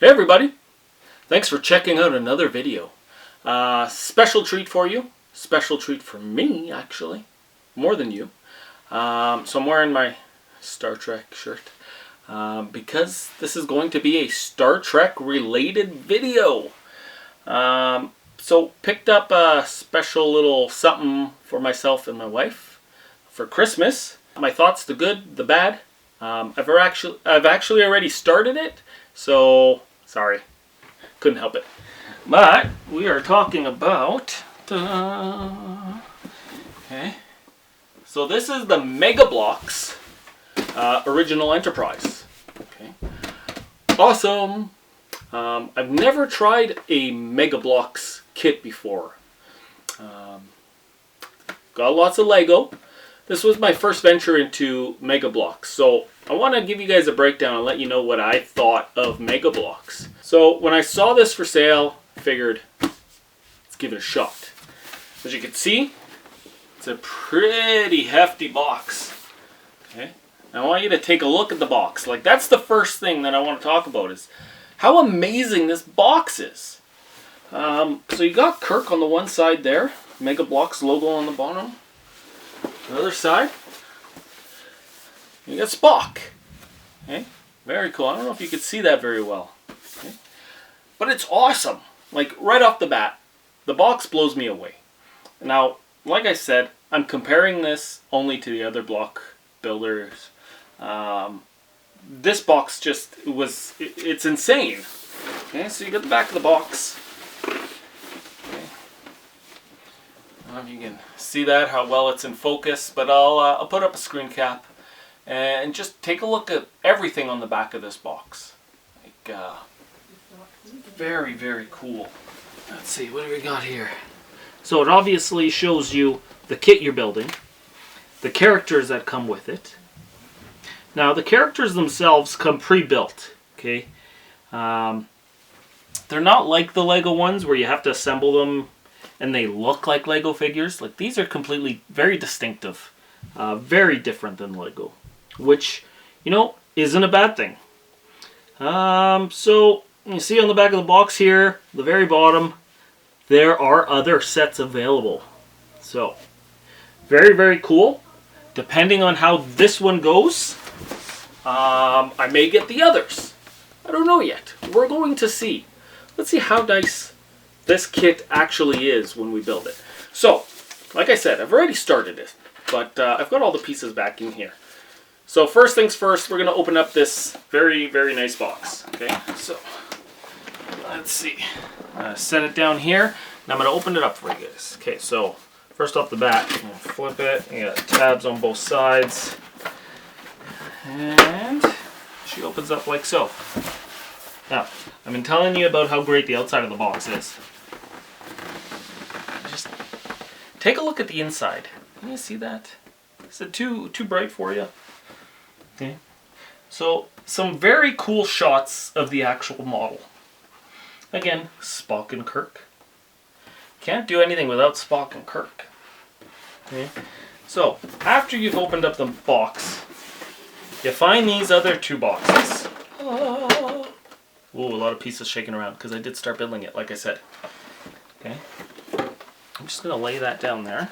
Hey everybody, thanks for checking out another video. Special treat for you, special treat for me actually, more than you. So I'm wearing my Star Trek shirt because this is going to be a Star Trek related video. So picked up a special little something for myself and my wife for Christmas. My thoughts, the good, the bad. I've actually already started it, so sorry, couldn't help it. But we are talking about okay. So this is the Mega Bloks original Enterprise. Okay, awesome. I've never tried a Mega Bloks kit before. Got lots of Lego. This was my first venture into Mega Bloks, so I want to give you guys a breakdown and let you know what I thought of Mega Bloks. So when I saw this for sale, I figured, let's give it a shot. As you can see, it's a pretty hefty box. Okay, I want you to take a look at the box. Like, that's the first thing that I want to talk about, is how amazing this box is. So you got Kirk on the one side there, Mega Bloks logo on the bottom. The other side, you got Spock. Okay, very cool. I don't know if you could see that very well. Okay, but it's awesome. Like, right off the bat, the box blows me away. Now, like I said, I'm comparing this only to the other block builders. This box just it's insane. Okay, so you got the back of the box. I don't know if you can see that, how well it's in focus, but I'll put up a screen cap and just take a look at everything on the back of this box. Like, very, very cool. Let's see, what do we got here? So it obviously shows you the kit you're building, the characters that come with it. Now, the characters themselves come pre-built, okay? They're not like the Lego ones where you have to assemble them and they look like Lego figures. Like, these are completely very distinctive, very different than Lego, which, you know, isn't a bad thing. So you see on the back of the box here, the very bottom, there are other sets available. So very, very cool. Depending on how this one goes, I may get the others. I don't know yet. We're going to see. Let's see how nice this kit actually is when we build it. So, like I said, I've already started it, but I've got all the pieces back in here. So first things first, we're going to open up this very, very nice box. Okay, so let's see. Set it down here, and I'm going to open it up for you guys. Okay, so first off the bat, I'm going to flip it. You got tabs on both sides, and she opens up like so. Now, I've been telling you about how great the outside of the box is. Just take a look at the inside. Can you see that? Is it too bright for you? Okay. So, some very cool shots of the actual model. Again, Spock and Kirk. Can't do anything without Spock and Kirk. Okay. So, after you've opened up the box, you find these other two boxes. Ooh, a lot of pieces shaking around because I did start building it, like I said. Okay, I'm just going to lay that down there.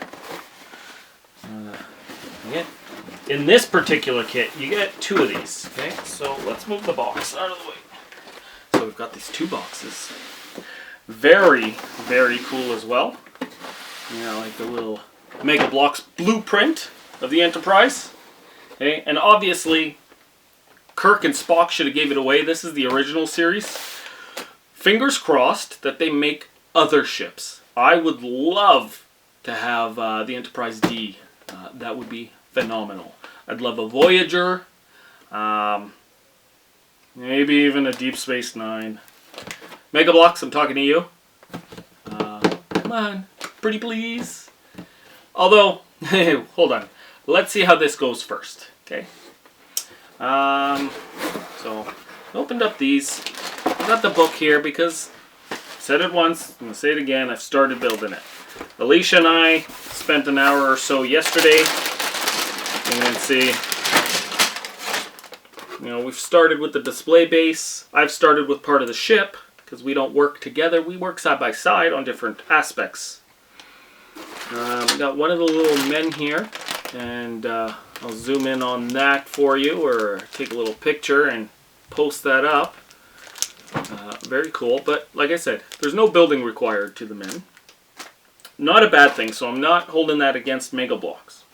In this particular kit, you get two of these. Okay, so let's move the box out of the way. So we've got these two boxes. Very, very cool as well. You know, like the little Mega Bloks blueprint of the Enterprise. Okay, and obviously Kirk and Spock should have gave it away. This is the original series. Fingers crossed that they make other ships. I would love to have the Enterprise D. That would be phenomenal. I'd love a Voyager. Maybe even a Deep Space Nine. Mega Bloks, I'm talking to you. Come on, pretty please. Although, hold on. Let's see how this goes first. Okay. So opened up these. I got the book here because I said it once, I'm going to say it again, I've started building it. Alicia and I spent an hour or so yesterday. You can see You know, we've started with the display base. I've started with part of the ship because we don't work together. We work side by side on different aspects. We got one of the little men here, and I'll zoom in on that for you, or take a little picture and post that up. Very cool, but like I said, there's no building required to the men. Not a bad thing, so I'm not holding that against Mega Bloks.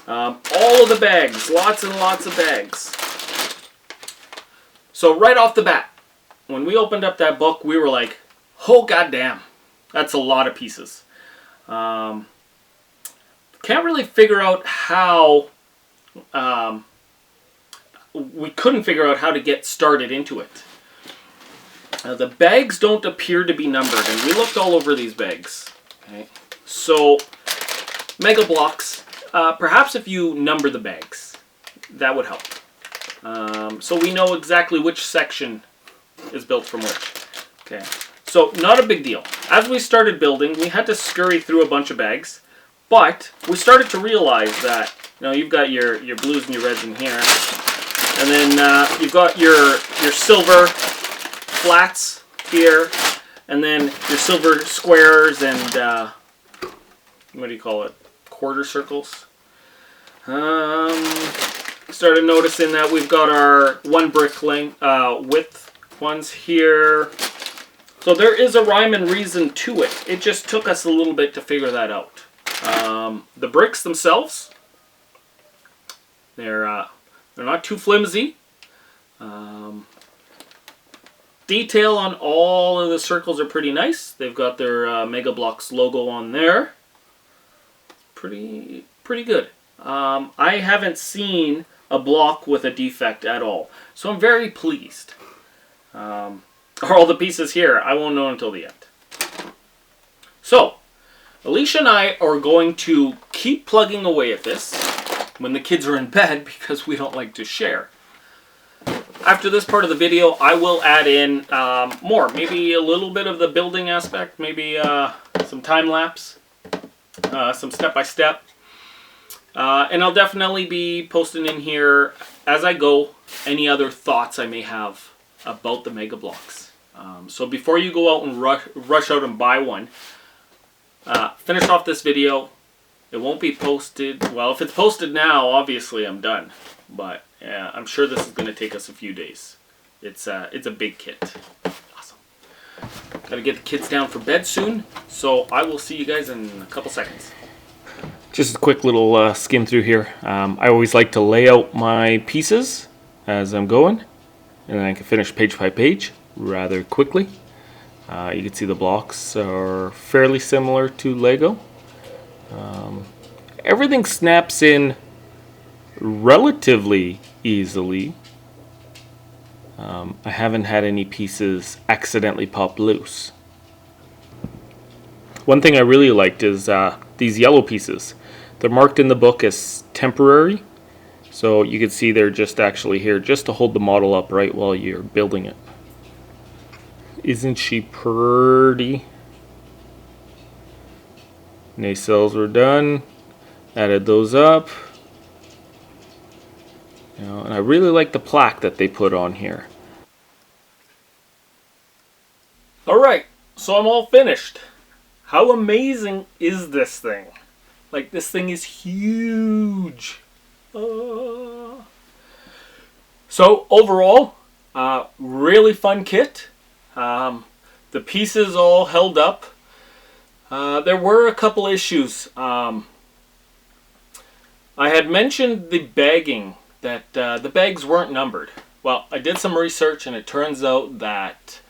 All of the bags, lots and lots of bags. So right off the bat, when we opened up that book, we were like, oh goddamn, that's a lot of pieces. Can't really figure out how, we couldn't figure out how to get started into it. The bags don't appear to be numbered, and we looked all over these bags. Okay, so Mega Bloks, perhaps if you number the bags, that would help. So we know exactly which section is built from which. Okay, so not a big deal. As we started building, we had to scurry through a bunch of bags, but we started to realize that, you know, you've got your blues and your reds in here, and then you've got your silver flats here, and then your silver squares and what do you call it? Quarter circles. Started noticing that we've got our one brick length width ones here. So there is a rhyme and reason to it. It just took us a little bit to figure that out. The bricks themselves, they're not too flimsy. Detail on all of the circles are pretty nice. They've got their Mega Bloks logo on there. Pretty good. I haven't seen a block with a defect at all, so I'm very pleased. Are all the pieces here? I won't know until the end. So, Alicia and I are going to keep plugging away at this when the kids are in bed because we don't like to share. After this part of the video, I will add in more. Maybe a little bit of the building aspect, maybe some time lapse, some step-by-step. And I'll definitely be posting in here, as I go, any other thoughts I may have about the Mega Bloks. So before you go out and rush out and buy one, finish off this video. It won't be posted. Well, if it's posted now, obviously I'm done. But I'm sure this is going to take us a few days. It's a big kit. Awesome. Got to get the kids down for bed soon. So I will see you guys in a couple seconds. Just a quick little skim through here. I always like to lay out my pieces as I'm going, and then I can finish page by page rather quickly. You can see the blocks are fairly similar to Lego. Everything snaps in relatively easily. I haven't had any pieces accidentally pop loose. One thing I really liked is these yellow pieces. They're marked in the book as temporary, so you can see they're just actually here just to hold the model upright while you're building it. Isn't she pretty? Nacelles were done. Added those up. You know, and I really like the plaque that they put on here. Alright, so I'm all finished. How amazing is this thing? Like, this thing is huge. So overall, really fun kit. The pieces all held up. There were a couple issues. I had mentioned the bagging, that the bags weren't numbered. Well, I did some research and it turns out that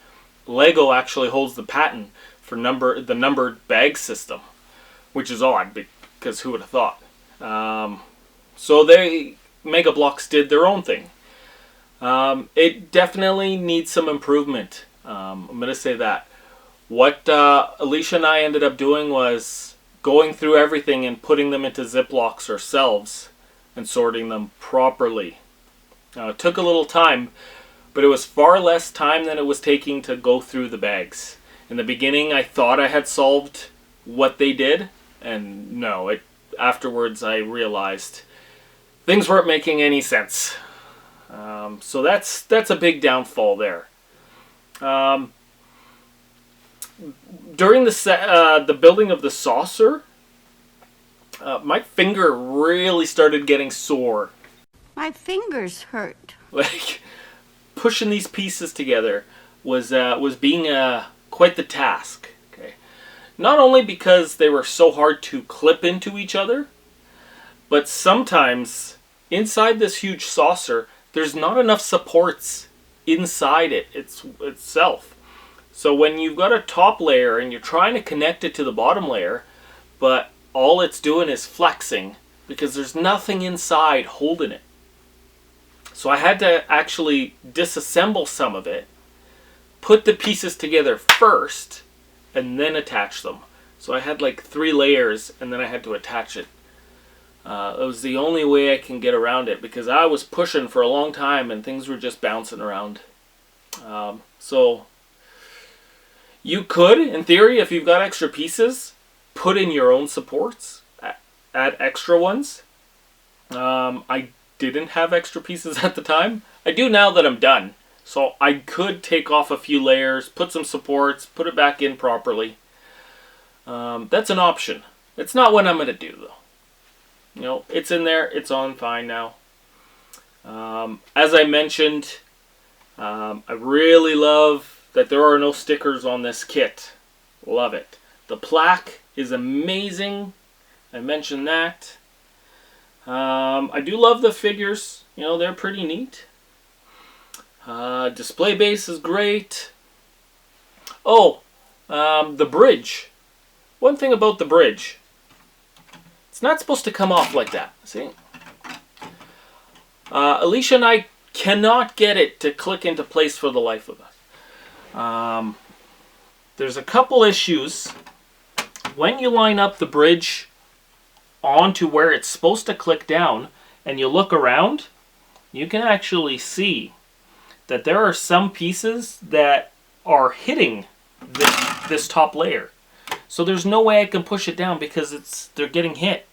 Lego actually holds the patent for the numbered bag system, which is odd because who would have thought? So Mega Bloks did their own thing. It definitely needs some improvement. I'm going to say that. What Alicia and I ended up doing was going through everything and putting them into Ziplocs ourselves and sorting them properly. It took a little time, but it was far less time than it was taking to go through the bags. In the beginning, I thought I had solved what they did, and no, afterwards I realized things weren't making any sense. So that's a big downfall there. During the building of the saucer, my finger really started getting sore. My fingers hurt. Like, pushing these pieces together was being quite the task. Okay, not only because they were so hard to clip into each other, but sometimes inside this huge saucer, there's not enough supports inside it itself. So when you've got a top layer and you're trying to connect it to the bottom layer, but all it's doing is flexing because there's nothing inside holding it. So I had to actually disassemble some of it, put the pieces together first, and then attach them. So I had like 3 layers, and then I had to attach it. It was the only way I can get around it because I was pushing for a long time and things were just bouncing around. So you could, in theory, if you've got extra pieces, put in your own supports, add extra ones. I didn't have extra pieces at the time. I do now that I'm done. So I could take off a few layers, put some supports, put it back in properly. That's an option. It's not what I'm going to do though. You know, it's in there, it's on fine now. As I mentioned, I really love that there are no stickers on this kit. Love it. The plaque is amazing. I mentioned that. I do love the figures. You know, they're pretty neat. Display base is great. Oh, the bridge. One thing about the bridge. It's not supposed to come off like that. See? Alicia and I cannot get it to click into place for the life of us. There's a couple issues. When you line up the bridge onto where it's supposed to click down and you look around, you can actually see that there are some pieces that are hitting this top layer. So there's no way I can push it down because they're getting hit.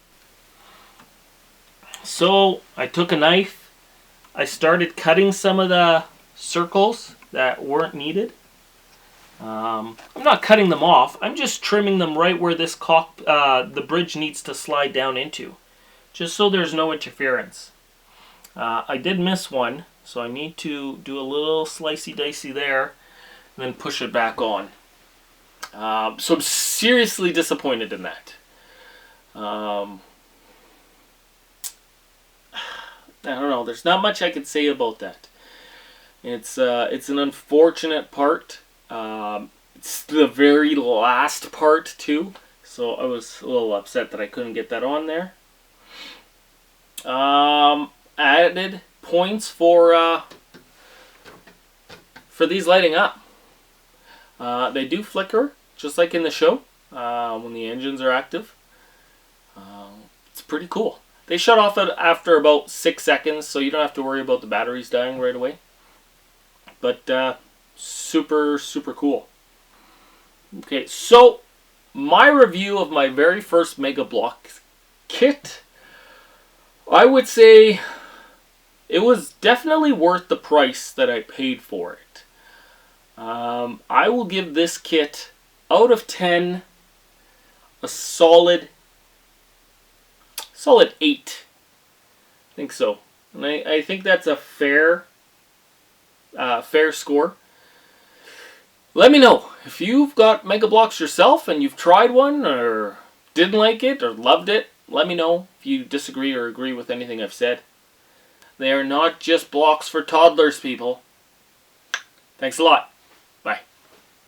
So I took a knife, I started cutting some of the circles that weren't needed. I'm not cutting them off, I'm just trimming them right where this the bridge needs to slide down into, just so there's no interference. I did miss one, so I need to do a little slicey dicey there and then push it back on. So I'm seriously disappointed in that. I don't know, there's not much I could say about that. It's an unfortunate part. It's the very last part too, so I was a little upset that I couldn't get that on there. Added points for these lighting up. They do flicker, just like in the show, when the engines are active. It's pretty cool. They shut off after about 6 seconds, so you don't have to worry about the batteries dying right away. But super, super cool. Okay, so my review of my very first Mega Bloks kit, I would say it was definitely worth the price that I paid for it. I will give this kit, out of 10, a solid 8. I think so. And I think that's a fair score. Let me know if you've got Mega Bloks yourself and you've tried one or didn't like it or loved it. Let me know if you disagree or agree with anything I've said. They are not just blocks for toddlers, people. Thanks a lot.